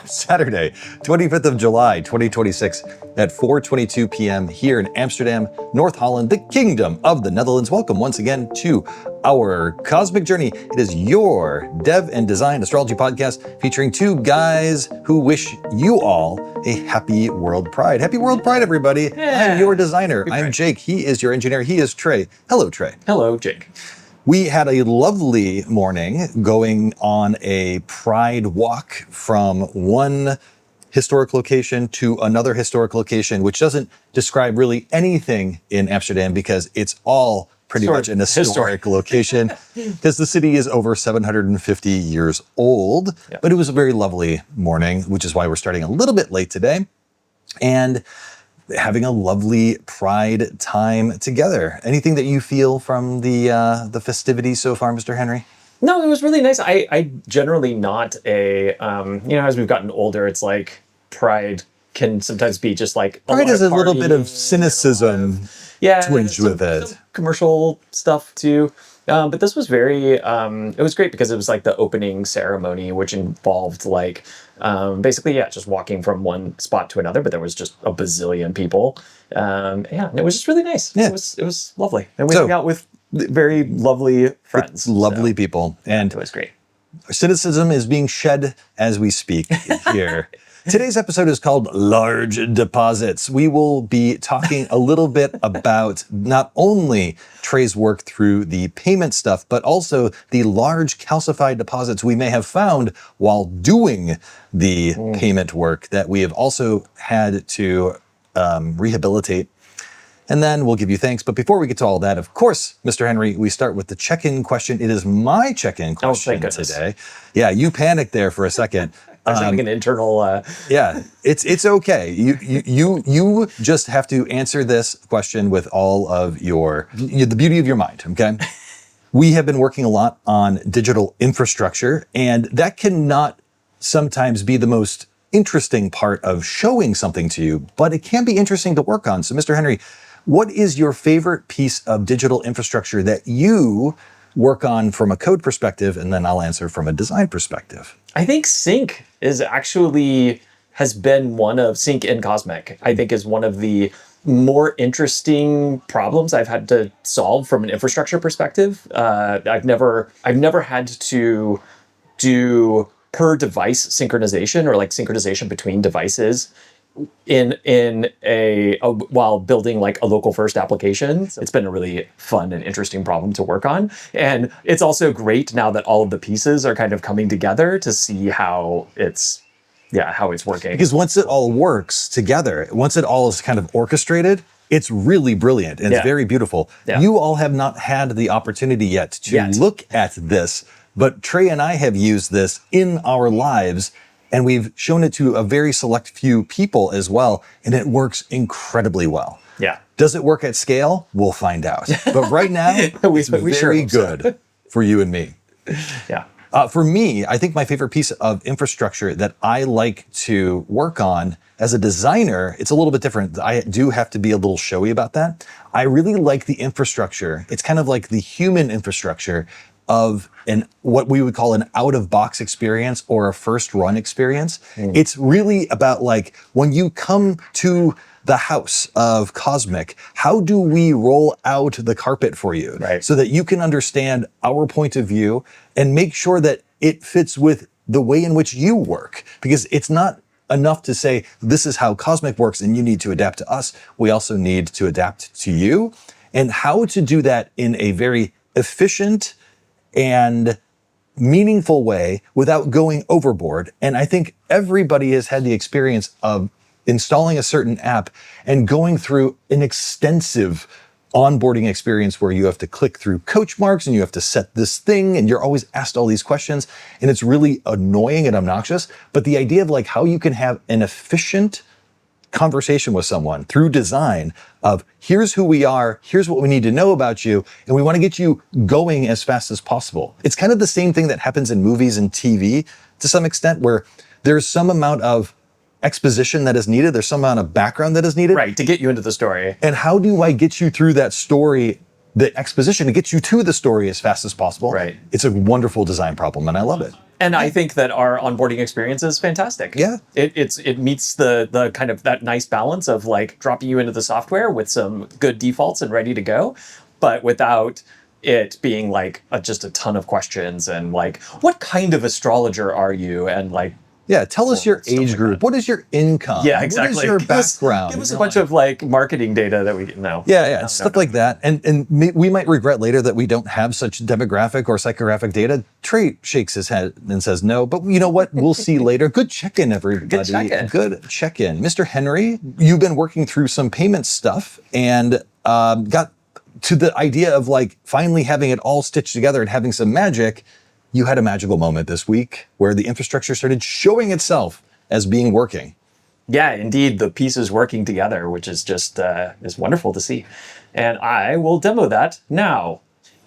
Saturday, 25th of July, 2026 at 4:22 p.m. here in Amsterdam, North Holland, the Kingdom of the Netherlands. Welcome once again to our Cosmic Journey. It is your Dev and Design Astrology podcast featuring two guys who wish you all a happy World Pride. Happy World Pride, everybody. Yeah. I'm your designer. Happy I'm Pride. Jake. He is your engineer. He is Trey. Hello, Trey. Hello, Jake. We had a lovely morning going on a Pride walk from one historic location to another historic location, which doesn't describe really anything in Amsterdam because it's all pretty much an historic location because the city is over 750 years old. Yeah. But it was a very lovely morning, which is why we're starting a little bit late today. And having a lovely Pride time together. Anything that you feel from the festivities so far, Mr. Henry? No, it was really nice. I generally not a, as we've gotten older, it's like Pride can sometimes be just like Pride has a little bit of partying, cynicism twinged with it. some commercial stuff too. But this was very, it was great because it was like the opening ceremony, which involved like, basically, just walking from one spot to another, but there was just a bazillion people. And it was just really nice. Yeah. It was lovely. And we hung out with very lovely friends. Lovely people. And It was great. cynicism is being shed as we speak here. Today's episode is called Large Deposits. We will be talking a little bit about not only Trey's work through the payment stuff, but also the large calcified deposits we may have found while doing the payment work that we have also had to rehabilitate. And then we'll give you thanks. But before we get to all that, of course, Mr. Henry, we start with the check-in question. It is my check-in question today. Yeah, you panicked there for a second. I was having an internal... Yeah, it's okay. You just have to answer this question with all of the beauty of your mind, okay? We have been working a lot on digital infrastructure, and that cannot sometimes be the most interesting part of showing something to you, but it can be interesting to work on. So, Mr. Henry, what is your favorite piece of digital infrastructure that you work on from a code perspective, and then I'll answer from a design perspective? I think Sync has been one of Sync in Cosmic, I think is one of the more interesting problems I've had to solve from an infrastructure perspective. I've never had to do per device synchronization or like synchronization between devices while building like a local first application. It's been a really fun and interesting problem to work on. And it's also great now that all of the pieces are kind of coming together to see how it's working. Because once it all works together, once it all is kind of orchestrated, it's really brilliant and it's very beautiful. Yeah. You all have not had the opportunity yet to look at this, but Trey and I have used this in our lives, and we've shown it to a very select few people as well, and it works incredibly well. Yeah. Does it work at scale? We'll find out. But right now, it's very good for you and me. Yeah. For me, I think my favorite piece of infrastructure that I like to work on as a designer, it's a little bit different. I do have to be a little showy about that. I really like the infrastructure. It's kind of like the human infrastructure of what we would call an out-of-box experience or a first-run experience. It's really about like when you come to the house of Cosmic, how do we roll out the carpet for you so that you can understand our point of view and make sure that it fits with the way in which you work? Because it's not enough to say, this is how Cosmic works and you need to adapt to us. We also need to adapt to you. And how to do that in a very efficient and meaningful way without going overboard. And I think everybody has had the experience of installing a certain app and going through an extensive onboarding experience where you have to click through coach marks and you have to set this thing and you're always asked all these questions and it's really annoying and obnoxious. But the idea of like how you can have an efficient conversation with someone through design of here's who we are, here's what we need to know about you, and we want to get you going as fast as possible. It's kind of the same thing that happens in movies and TV to some extent where there's some amount of exposition that is needed. There's some amount of background that is needed. Right, to get you into the story. And how do I get you through that story, the exposition, to get you to the story as fast as possible? Right. It's a wonderful design problem, and I love it. And I think that our onboarding experience is fantastic. Yeah. It meets the kind of that nice balance of like dropping you into the software with some good defaults and ready to go, but without it being like just a ton of questions and like, what kind of astrologer are you? And like, Yeah, tell us your stuff age like group. that. What is your income? Yeah, exactly. What is your background? Give us a bunch of like marketing data that we know. Yeah, stuff like that. And we might regret later that we don't have such demographic or psychographic data. Trey shakes his head and says no, but you know what? We'll see later. Good check-in, everybody. Good check-in. Good check-in. Mr. Henry, you've been working through some payment stuff and got to the idea of like finally having it all stitched together and having some magic. You had a magical moment this week where the infrastructure started showing itself as being working. Yeah, indeed, the pieces working together, which is just is wonderful to see. And I will demo that now.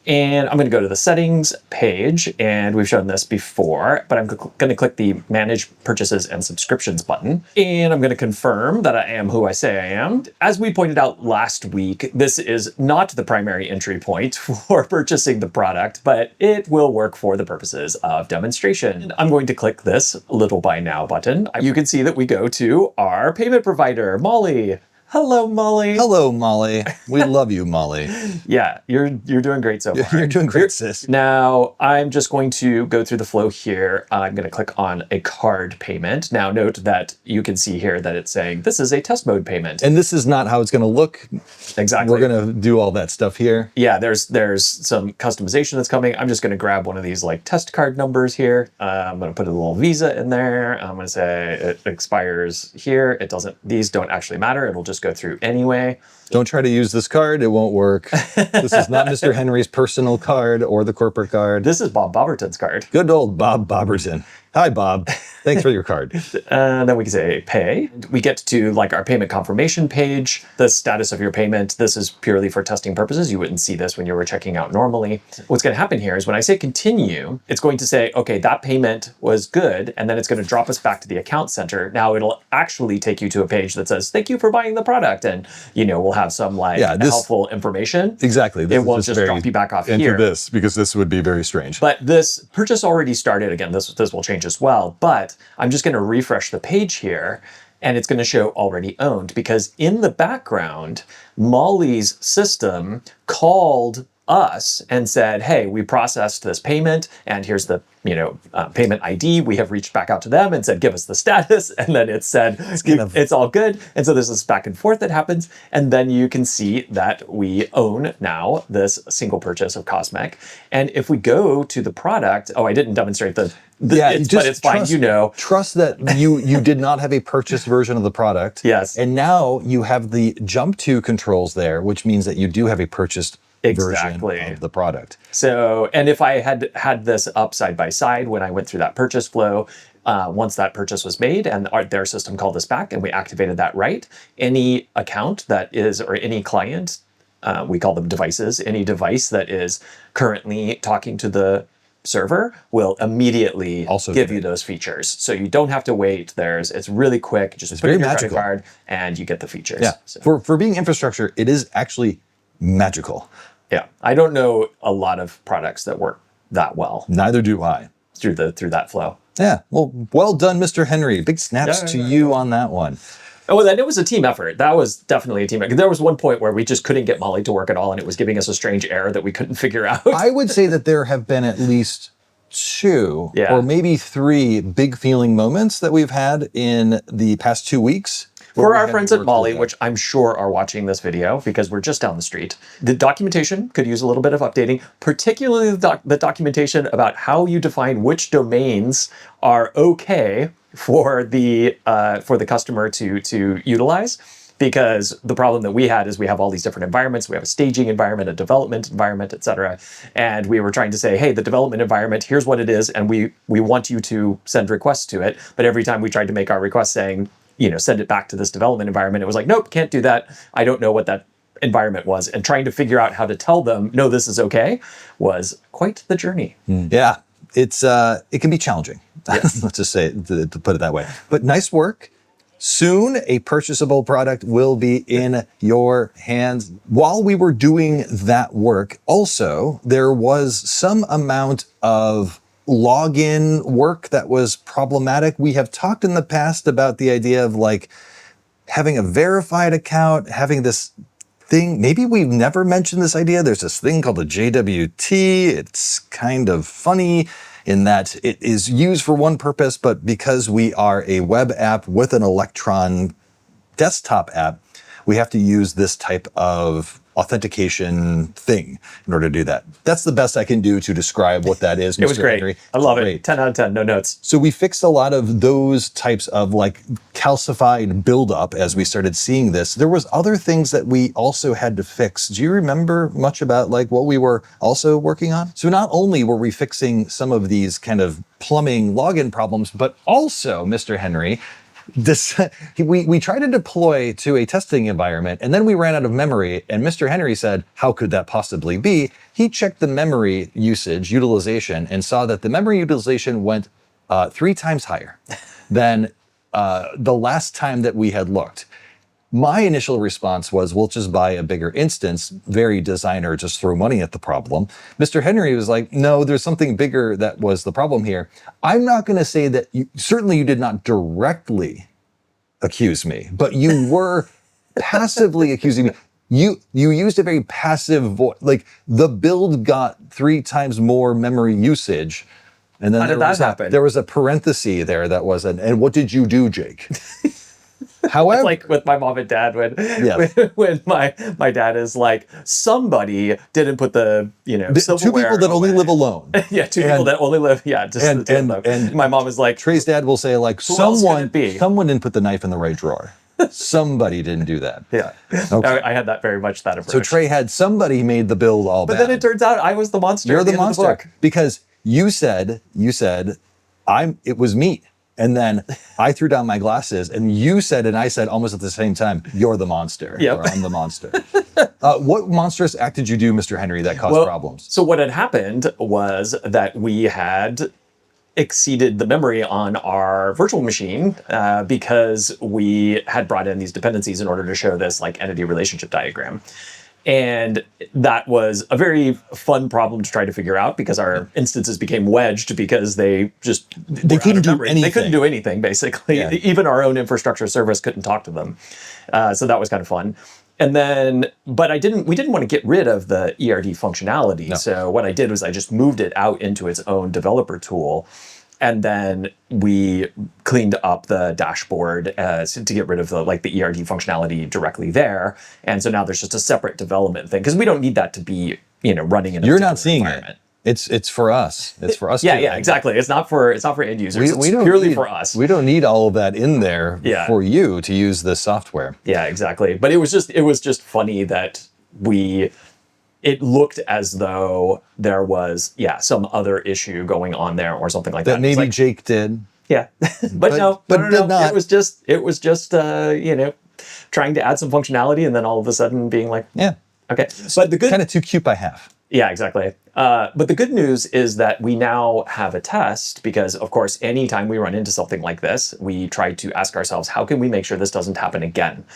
And I'm going to go to the settings page, and we've shown this before, but I'm going to click the Manage Purchases and Subscriptions button, and I'm going to confirm that I am who I say I am. As we pointed out last week, this is not the primary entry point for purchasing the product, but it will work for the purposes of demonstration. I'm going to click this Little Buy Now button. You can see that we go to our payment provider, Molly. Hello, Molly. Hello, Molly. We love you, Molly. Yeah, you're doing great so far. You're doing great, sis. Now, I'm just going to go through the flow here. I'm going to click on a card payment. Now, note that you can see here that it's saying this is a test mode payment. And this is not how it's going to look. Exactly. We're going to do all that stuff here. Yeah, there's some customization that's coming. I'm just going to grab one of these like test card numbers here. I'm going to put a little Visa in there. I'm going to say it expires here. It doesn't. These don't actually matter. It'll just go through anyway. Don't try to use this card. It won't work. This is not Mr. Henry's personal card or the corporate card. This is Bob Bobberton's card. Good old Bob Bobberton. Hi, Bob. Thanks for your card. Then we can say pay. We get to like our payment confirmation page, the status of your payment. This is purely for testing purposes. You wouldn't see this when you were checking out normally. What's going to happen here is when I say continue, it's going to say, okay, that payment was good. And then it's going to drop us back to the account center. Now it'll actually take you to a page that says, thank you for buying the product. And, you know, we'll have some like helpful information. Exactly. It won't just drop you back off into here. this because this would be very strange. But this purchase already started. Again, this will change as well. But I'm just going to refresh the page here, and it's going to show already owned because in the background, Molly's system called us and said, hey, we processed this payment and here's the payment ID. We have reached back out to them and said, give us the status. And then it said, it's all good. And so there's this back and forth that happens. And then you can see that we own now this single purchase of Cosmec. And if we go to the product, I didn't demonstrate but it's fine, Trust that you did not have a purchased version of the product. Yes. And now you have the jump to controls there, which means that you do have a purchased version of the product. So, and if I had this up side by side when I went through that purchase flow, once that purchase was made and their system called us back and we activated that right, any account that is, or any client, we call them devices, any device that is currently talking to the server will immediately also give you those features. So you don't have to wait. It's really quick. Just put in your credit card and you get the features. Yeah. So. For being infrastructure, it is actually magical. Yeah. I don't know a lot of products that work that well. Neither do I. Through that flow. Yeah. Well done, Mr. Henry. Big snaps to you on that one. Oh, and it was a team effort. That was definitely a team effort. There was one point where we just couldn't get Molly to work at all, and it was giving us a strange error that we couldn't figure out. I would say that there have been at least 2 or maybe 3 big feeling moments that we've had in the past 2 weeks. For our friends at Molly, which I'm sure are watching this video because we're just down the street, the documentation could use a little bit of updating, particularly the documentation about how you define which domains are okay for the customer to utilize. Because the problem that we had is we have all these different environments. We have a staging environment, a development environment, et cetera. And we were trying to say, hey, the development environment, here's what it is. And we want you to send requests to it. But every time we tried to make our request saying, send it back to this development environment, it was like, nope, can't do that. I don't know what that environment was. And trying to figure out how to tell them, no, this is okay, was quite the journey. Yeah, it can be challenging. Yes. Let's just say, to put it that way. But nice work. Soon, a purchasable product will be in your hands. While we were doing that work, also, there was some amount of login work that was problematic. We have talked in the past about the idea of like having a verified account, having this thing. Maybe we've never mentioned this idea. There's this thing called a JWT. It's kind of funny in that it is used for one purpose, but because we are a web app with an Electron desktop app, we have to use this type of authentication thing in order to do that. That's the best I can do to describe what that is. It was great. Henry. I love it. 10 out of 10, no notes. So we fixed a lot of those types of like calcified buildup as we started seeing this. There was other things that we also had to fix. Do you remember much about like what we were also working on? So not only were we fixing some of these kind of plumbing login problems, but also, Mr. Henry, we tried to deploy to a testing environment and then we ran out of memory, and Mr. Henry said, how could that possibly be? He checked the memory utilization and saw that the memory utilization went 3 times higher than the last time that we had looked. My initial response was, we'll just buy a bigger instance, very designer, just throw money at the problem. Mr. Henry was like, no, there's something bigger that was the problem here. I'm not going to say that certainly you did not directly accuse me, but you were passively accusing me. You used a very passive voice, like the build got 3 times more memory usage. And then how did that happen? There was a parenthesis there that wasn't, and what did you do, Jake? However, it's like with my mom and dad when my dad is like, somebody didn't put the two people that only live alone. Yeah, people that only live and my mom is like, Trey's dad will say like, someone didn't put the knife in the right drawer. Somebody didn't do that. Yeah. Okay. I had that very much that approach. So Trey had somebody made the build all bad. But then it turns out I was the monster. You're the monster because you said it was meat. And then I threw down my glasses and you said, and I said almost at the same time, you're the monster. Yep. Or I'm the monster. What monstrous act did you do, Mr. Henry, that caused problems? So what had happened was that we had exceeded the memory on our virtual machine because we had brought in these dependencies in order to show this like entity relationship diagram. And that was a very fun problem to try to figure out because our instances became wedged because they couldn't do anything. They couldn't do anything, basically. Yeah. Even our own infrastructure service couldn't talk to them. So that was kind of fun. And then, but we didn't want to get rid of the ERD functionality. No. So what I did was I just moved it out into its own developer tool. And then we cleaned up the dashboard to get rid of the ERD functionality directly there. And so now there's just a separate development thing because we don't need that to be running in a You're not seeing environment. It's for us. It's for us. Yeah, exactly. It's not for end users. It's purely for us. We don't need all of that in there for you to use the software. Yeah, exactly. But it was just funny that it looked as though there was, some other issue going on there or something like that. That maybe Jake did. Yeah. but no. Not. It was just trying to add some functionality and then all of a sudden being like, yeah. Okay. But the good... Kind of too cute by half. Yeah, exactly. But the good news is that we now have a test because, of course, anytime we run into something like this, we try to ask ourselves, how can we make sure this doesn't happen again?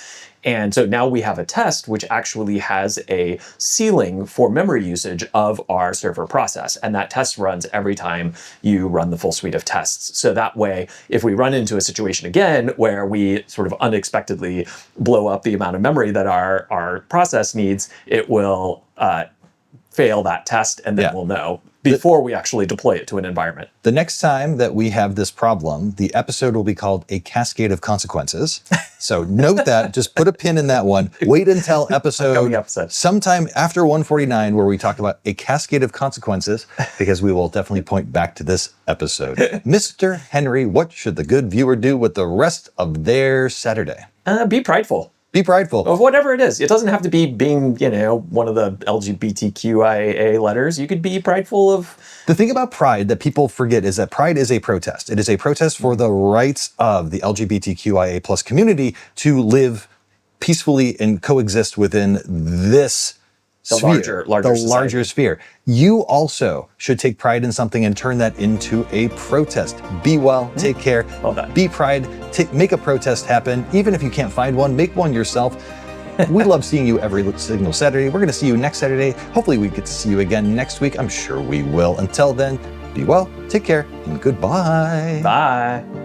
And so now we have a test which actually has a ceiling for memory usage of our server process. And that test runs every time you run the full suite of tests. So that way, if we run into a situation again where we sort of unexpectedly blow up the amount of memory that our process needs, it will fail that test and then we'll know before we actually deploy it to an environment. The next time that we have this problem, the episode will be called A Cascade of Consequences. So note that, just put a pin in that one. Wait until episode sometime after 149 where we talk about a cascade of consequences because we will definitely point back to this episode. Mr. Henry, what should the good viewer do with the rest of their Saturday? Be prideful. Be prideful. Of whatever it is. It doesn't have to be being, one of the LGBTQIA letters. You could be prideful of... The thing about pride that people forget is that pride is a protest. It is a protest for the rights of the LGBTQIA plus community to live peacefully and coexist within this sphere, larger sphere. You also should take pride in something and turn that into a protest. Be well, take care, be pride, make a protest happen. Even if you can't find one, make one yourself. We love seeing you every single Saturday. We're going to see you next Saturday. Hopefully we get to see you again next week. I'm sure we will. Until then, Be well, take care, and goodbye. Bye.